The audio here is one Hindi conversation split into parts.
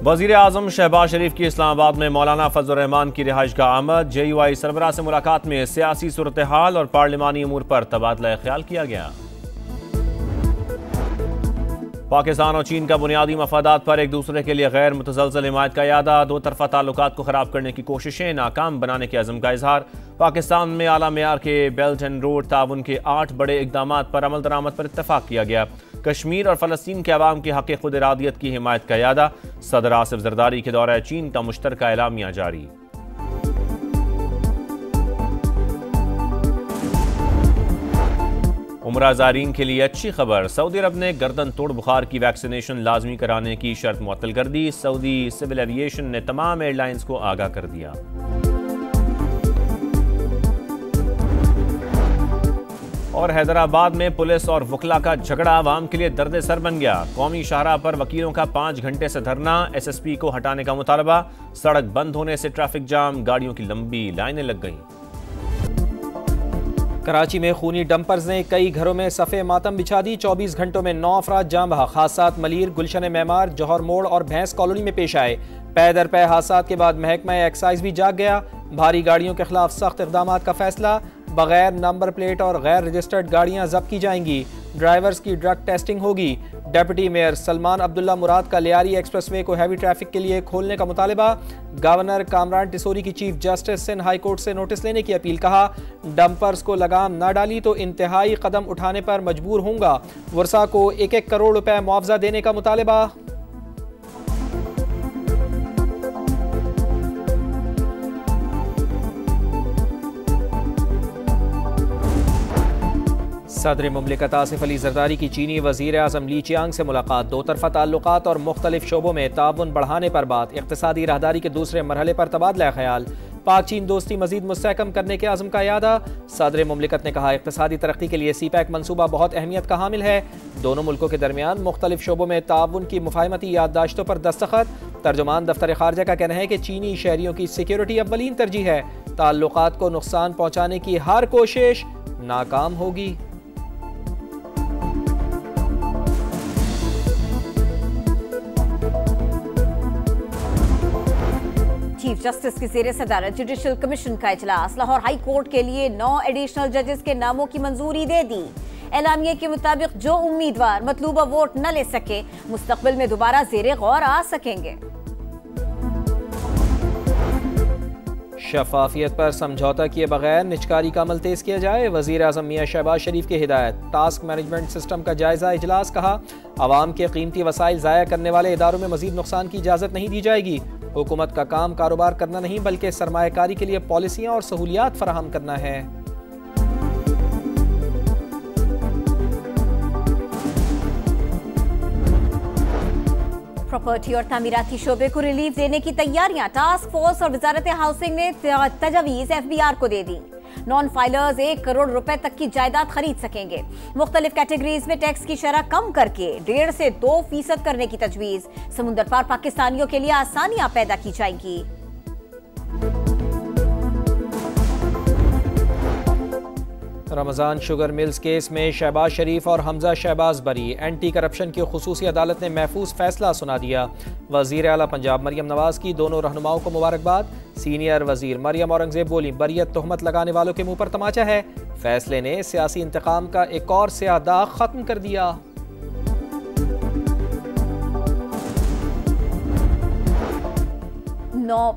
वज़ीर आज़म शहबाज शरीफ की इस्लामाबाद में मौलाना फजल रहमान की रिहाइश का आमद। JUI सरबराह से मुलाकात में सियासी सूरत हाल और पार्लिमानी अमूर पर तबादला ख्याल किया गया। पाकिस्तान और चीन का बुनियादी मफादात पर एक दूसरे के लिए गैर मुतज़लज़ल हिमायत का यादा। दो तरफ़ा ताल्लुकात को ख़राब करने की कोशिशें, नाकाम बनाने के अज़म का इजहार। पाकिस्तान में आला मेयार के बेल्ट एंड रोड ताउन के 8 बड़े इक़दाम पर अमल दरामद पर इत्तफ़ाक़ किया गया। कश्मीर और फ़लस्तीन के अवाम के हक़ खुद इरादियत की हिमायत का यादा। सदर आसिफ ज़रदारी के दौरे चीन का मुश्तरका एलामिया जारी। उम्रा ज़ायरीन के लिए अच्छी खबर। सऊदी अरब ने गर्दन तोड़ बुखार की वैक्सीनेशन लाजमी कराने की शर्त मुअत्तल कर दी। सऊदी सिविल एविएशन ने तमाम एयरलाइंस को आगाह कर दिया। और हैदराबाद में पुलिस और वकला का झगड़ा आवाम के लिए दर्द सर बन गया। कौमी शाहराह पर वकीलों का 5 घंटे से धरना, SSP को हटाने का मुतालबा। सड़क बंद होने से ट्रैफिक जाम, गाड़ियों की लंबी लाइनें लग गईं। कराची में खूनी डंपर्स ने कई घरों में सफ़े मातम बिछा दी। 24 घंटों में 9 अफराद जाँ बहक। हादसात मलीर, गुलशन मेमार, जौहर मोड़ और भैंस कॉलोनी में पेश आए। पै दर पै हादसात के बाद महकमा एक्साइज भी जाग गया। भारी गाड़ियों के खिलाफ सख्त इक़दामात का फैसला। बगैर नंबर प्लेट और गैर रजिस्टर्ड गाड़ियां जब्त की जाएंगी। ड्राइवर्स की ड्रग टेस्टिंग होगी। डिप्टी मेयर सलमान अब्दुल्ला मुराद का लियारी एक्सप्रेसवे को हैवी ट्रैफिक के लिए खोलने का मुतालबा। गवर्नर कामरान टिसोरी की chief justice Sindh high court से नोटिस लेने की अपील। कहा, डंपर्स को लगाम न डाली तो इंतहाई कदम उठाने पर मजबूर होंगे। वर्षा को 1-1 करोड़ रुपए मुआवजा देने का मुतालबा। सदर मुमलिकत आसिफ अली जरदारी की चीनी वज़ीर आज़म ली चियांग से मुलाकात। दो तरफ़ा ताल्लुकात और मुख्तलिफ शोबों में ताउन बढ़ाने पर बात। इक़्तिसादी राहदारी के दूसरे मरहले पर तबादला ख्याल। पाक चीन दोस्ती मजीद मुस्तहकम करने के आज़म का यादा। सदर मुमलिकत ने कहा, इक़्तिसादी तरक्की के लिए CPEC मनसूबा बहुत अहमियत का हामिल है। दोनों मुल्कों के दरमियान मुख्तलिफ शोबों में ताउन की मुफाहमती याददाश्तों पर दस्तखत। तर्जुमान दफ्तर खारजा का कहना है कि चीनी शहरियों की सिक्योरिटी अव्वलीन तरजीह है। ताल्लुकात को नुकसान पहुँचाने की हर कोशिश नाकाम होगी। चीफ जस्टिस की ज़ेरे सदारत जुडिशल कमीशन का इजलास। लाहौर हाई कोर्ट के लिए 9 एडिशनल जजेस के नामों की मंजूरी दे दी। एलामिया के मुताबिक जो उम्मीदवार मतलूबा वोट न ले सके मुस्तकबिल में दोबारा ज़ेरे गौर आ सकेंगे। शफाफियत पर समझौता किए बगैर निजकारी का अमल तेज किया जाए। वज़ीर आज़म मियां शहबाज शरीफ की हिदायत। टास्क मैनेजमेंट सिस्टम का जायजा इजलास। कहा, आवाम के कीमती वसाइल ज़ाया करने वाले इदारों में मजीद नुकसान की इजाज़त नहीं दी जाएगी। हुकूमत का काम कारोबार करना नहीं बल्कि सरमायाकारी के लिए पॉलिसियाँ और सहूलियात फराहम करना है। प्रॉपर्टी और तामीराती शोबे को रिलीफ देने की तैयारियां। टास्क फोर्स और वजारत हाउसिंग ने तजवीज़ FBR को दे दी। नॉन फाइलर्स 1 करोड़ रुपए तक की जायदाद खरीद सकेंगे। मुख्तलिफ कैटेगरीज में टैक्स की शरह कम करके 1.5 से 2% करने की तजवीज। समुद्र पार पाकिस्तानियों के लिए आसानियां पैदा की जाएंगी। रमजान शुगर मिल्स केस में शहबाज शरीफ और हमजा शहबाज बरी। एंटी करप्शन की खुसूसी अदालत ने महफूज फैसला सुना दिया। वजीर आला पंजाब मरियम नवाज की दोनों रहनुमाओं को मुबारकबाद। सीनियर वजीर मरियम औरंगजेब बोली, बरियत तोहमत लगाने वालों के मुंह पर तमाचा है। फैसले ने सियासी इंतकाम का एक और स्याह दाग खत्म कर दिया।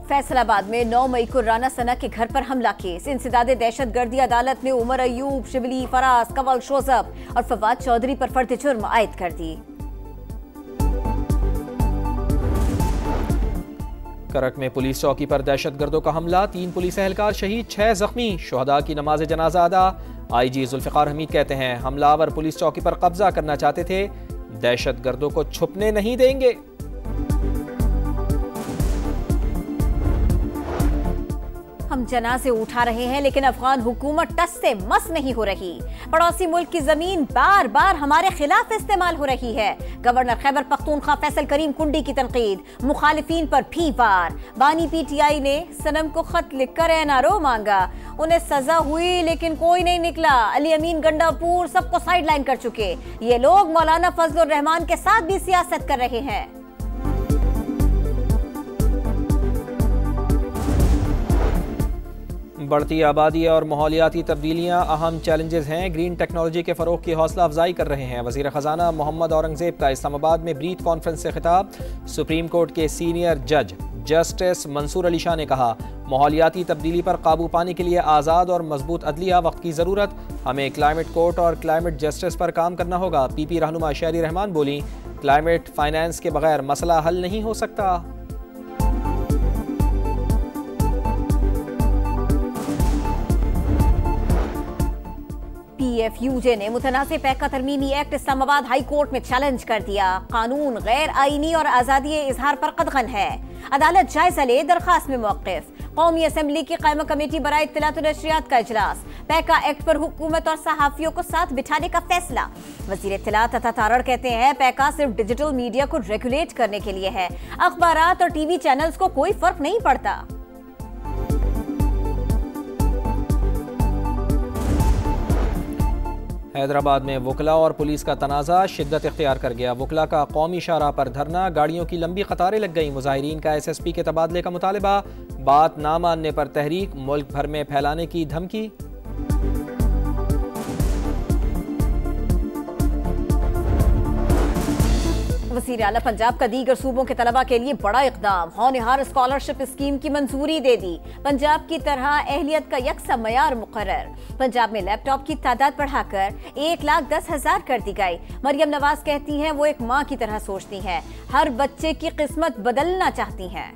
फैसलाबाद में 9 मई को राना सना के घर पर हमला केस। इंसदादे दहशत गर्दी अदालत ने उमर अयूब, शिबली, फराज, कवल शोजब और फवाद चौधरी पर फर्द जुर्म आयद कर दी। करक में पुलिस चौकी पर दहशतगर्दों का हमला। 3 पुलिस एहलकार शहीद, 6 जख्मी। शुहदा की नमाज जनाजा अदा। IG जुल्फिकार हमीद कहते हैं, हमलावर पुलिस चौकी पर कब्जा करना चाहते थे, दहशतगर्दों को छुपने नहीं देंगे। हम जनाजे उठा रहे हैं लेकिन अफगान हुकूमत टस से मस नहीं हो रही। पड़ोसी मुल्क की जमीन बार बार हमारे खिलाफ इस्तेमाल हो रही है। गवर्नर खैबर पख्तूनख्वा फैसल करीम कुंडी की तनकीद। मुखालिफिन पर भी वार। बानी PTI ने सनम को खत लिखकर NRO मांगा। उन्हें सजा हुई लेकिन कोई नहीं निकला। अली अमीन गंडापुर सबको साइडलाइन कर चुके। ये लोग मौलाना फजल रहमान के साथ भी सियासत कर रहे हैं। बढ़ती आबादी और माहौलियाती तब्दीलियाँ अहम चैलेंजेस हैं। ग्रीन टेक्नोलॉजी के फ़रोग़ की हौसला अफजाई कर रहे हैं। वज़ीर ख़जाना मोहम्मद औरंगज़ेब का इस्लामाबाद में ब्रीथ कॉन्फ्रेंस से खिताब। सुप्रीम कोर्ट के सीनियर जज जस्टिस मंसूर अली शाह ने कहा, माहौलियाती तब्दीली पर काबू पाने के लिए आज़ाद और मजबूत अदलिया वक्त की ज़रूरत। हमें क्लाइमेट कोर्ट और क्लाइमेट जस्टिस पर काम करना होगा। PP रहनुमा शहरी रहमान बोली, क्लाइमेट फाइनेंस के बगैर मसला हल नहीं हो सकता। PFUJ ने मुतनाज़ पैका तरमीमी एक्ट इस्लामाबाद हाई कोर्ट में चैलेंज कर दिया। कानून गैर आईनी और आज़ादी इजहार पर कदगन है। अदालत जायजा ले, दरखास्त में मौक़िफ़। कौमी असम्बली की क़ायमा कमेटी बराए इत्तलात व नशरियात का इजलास। पैका एक्ट पर हुकूमत और सहाफ़ियों को साथ बिठाने का फैसला। वज़ीर इत्तलात तथा तारड़ कहते हैं, पैका सिर्फ डिजिटल मीडिया को रेगुलेट करने के लिए है। अखबारात और TV चैनल्स को कोई फर्क नहीं पड़ता। हैदराबाद में वकला और पुलिस का तनाज़ा शिद्दत इख्तियार कर गया। वकला का कौमी शाहराह पर धरना, गाड़ियों की लंबी कतारें लग गईं। मुजाहिरीन का SSP के तबादले का मुतालबा, बात ना मानने पर तहरीक, मुल्क भर में फैलाने की धमकी। वज़ीर आला पंजाब का दीगर सूबों के तलबा के लिए बड़ा इक़दाम। होनहार स्कॉलरशिप स्कीम की मंजूरी दे दी। पंजाब की तरह अहलियत का यकसा मयार मुकर्रर। पंजाब में लैपटॉप की तादाद बढ़ाकर 1,10,000 कर दी गई। मरियम नवाज कहती हैं, वो एक माँ की तरह सोचती हैं, हर बच्चे की किस्मत बदलना चाहती हैं।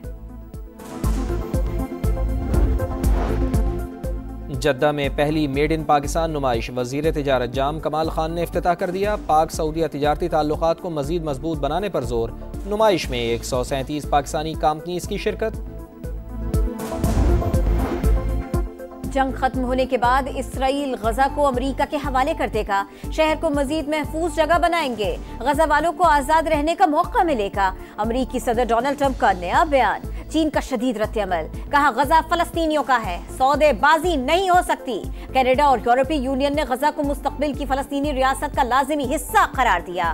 जद्दा में पहली मेड इन पाकिस्तान नुमाइश। वज़ीर तिजारत जाम कमाल खान ने इफ्तिताह कर दिया। पाक सऊदीया तिजारती ताल्लुकात को मज़ीद मजबूत बनाने पर जोर। नुमाइश में 137 पाकिस्तानी कंपनीज की शिरकत। जंग खत्म होने के बाद इसराइल गजा को अमेरिका के हवाले कर देगा। शहर को मजीद महफूज जगह बनाएंगे। गजा वालों को आजाद रहने का मौका मिलेगा। अमेरिकी सदर डोनाल्ड ट्रंप का नया बयान। चीन का शदीद रद्द-ए-अमल, कहा गजा फलस्तीनियों का है, सौदेबाजी नहीं हो सकती। कनाडा और यूरोपीय यूनियन ने गजा को मुस्तकबिल की फलस्तीनी रियासत का लाजिमी हिस्सा करार दिया।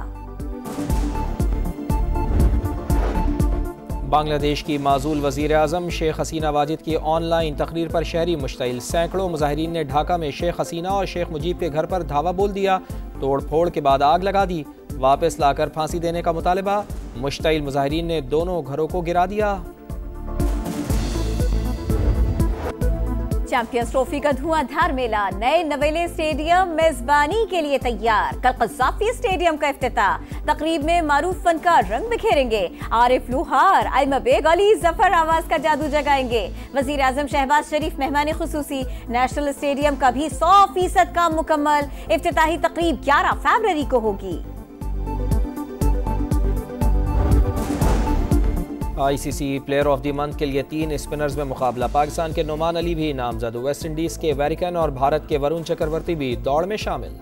बांग्लादेश की माजूल वज़ीर आज़म शेख हसीना वाजिद की ऑनलाइन तकरीर पर शहरी मुश्तइल। सैकड़ों मुजाहिरीन ने ढाका में शेख हसीना और शेख मुजीब के घर पर धावा बोल दिया। तोड़ फोड़ के बाद आग लगा दी। वापस लाकर फांसी देने का मुतालबा। मुश्तइल मुजाहिरीन ने दोनों घरों को गिरा दिया। चैंपियंस ट्रॉफी का धुआंधार मेला। नए नवेले स्टेडियम मेजबानी के लिए तैयार। कल क़ज़्ज़ाफ़ी स्टेडियम का इफ्तिताह। तकरीब में मारूफ फनकार रंग बिखेरेंगे। आरिफ लुहार, आइमा बेग, अली जफर आवाज का जादू जगाएंगे। वज़ीर आज़म शहबाज शरीफ मेहमान खुसूसी। नेशनल स्टेडियम का भी 100% काम मुकम्मल। इफ्तिताही तकरीब 11 फरवरी को होगी। ICC player of the month के लिए 3 स्पिनर्स में मुकाबला। पाकिस्तान के नोमान अली भी नामजद। वेस्ट इंडीज के वैरिकन और भारत के वरुण चक्रवर्ती भी दौड़ में शामिल।